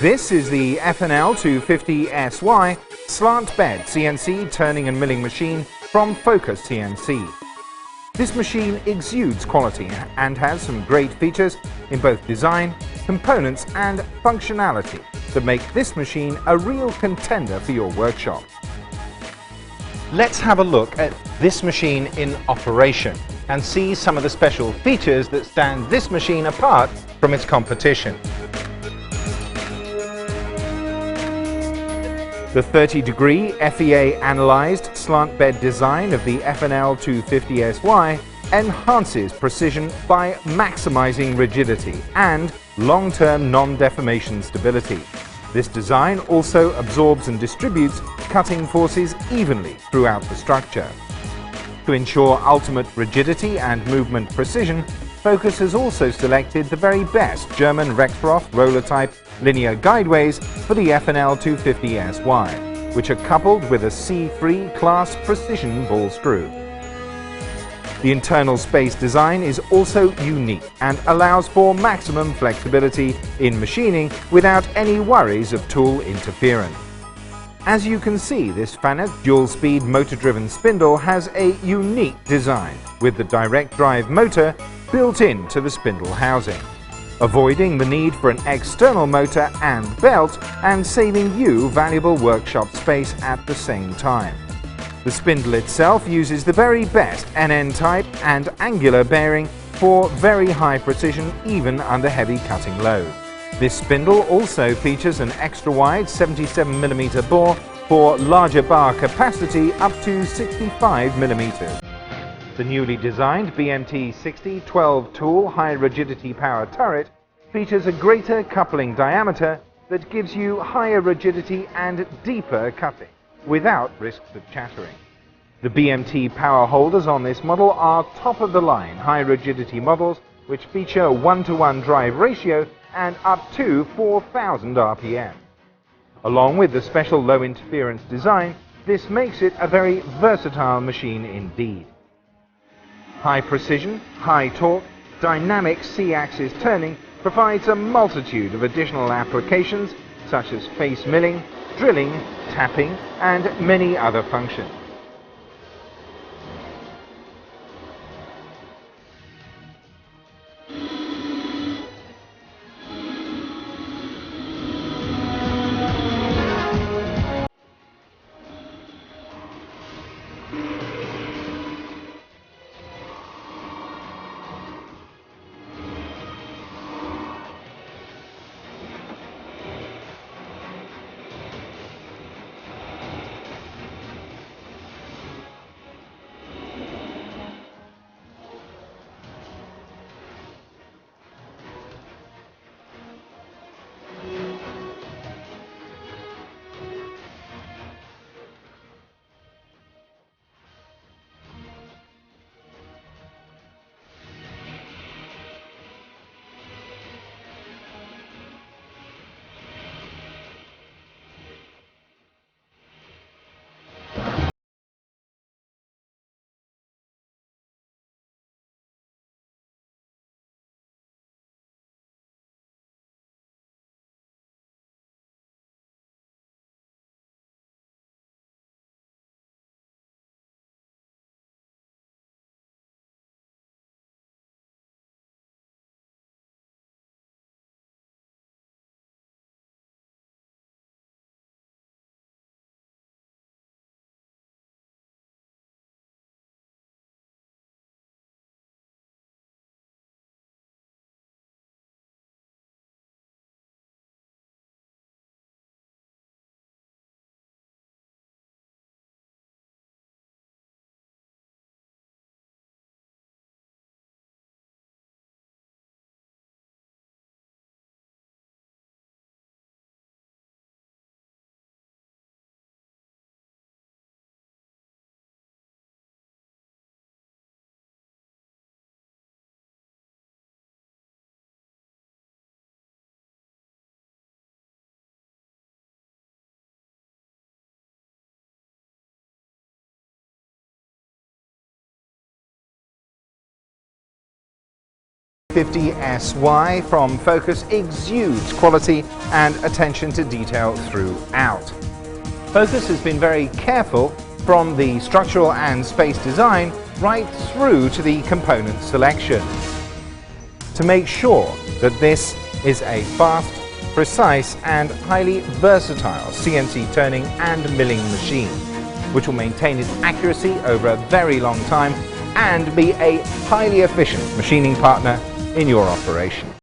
This is the FNL 250SY slant bed CNC turning and milling machine from Fiyata CNC. This machine exudes quality and has some great features in both design, components and functionality that make this machine a real contender for your workshop. Let's have a look at this machine in operation and see some of the special features that stand this machine apart from its competition. The 30-degree FEA analyzed slant bed design of the FNL 250SY enhances precision by maximizing rigidity and long-term non-deformation stability. This design also absorbs and distributes cutting forces evenly throughout the structure. To ensure ultimate rigidity and movement precision, Fiyata has also selected the very best German Rexroth roller-type linear guideways for the FNL 250SY, which are coupled with a C3 class precision ball screw. The internal space design is also unique and allows for maximum flexibility in machining without any worries of tool interference. As you can see, this FNL dual-speed motor-driven spindle has a unique design with the direct drive motor built into the spindle housing, avoiding the need for an external motor and belt and saving you valuable workshop space at the same time. The spindle itself uses the very best NN type and angular bearing for very high precision even under heavy cutting load. This spindle also features an extra-wide 77mm bore for larger bar capacity up to 65mm. The newly designed BMT60 12-tool high-rigidity power turret features a greater coupling diameter that gives you higher rigidity and deeper cutting without risks of chattering. The BMT power holders on this model are top-of-the-line high-rigidity models which feature a 1-to-1 drive ratio and up to 4,000 RPM. Along with the special low-interference design, this makes it a very versatile machine indeed. High precision, high torque, dynamic C-axis turning provides a multitude of additional applications such as face milling, drilling, tapping and many other functions. 250SY from Focus exudes quality and attention to detail throughout. Focus has been very careful from the structural and space design right through to the component selection to make sure that this is a fast, precise and highly versatile CNC turning and milling machine, which will maintain its accuracy over a very long time and be a highly efficient machining partner in your operation.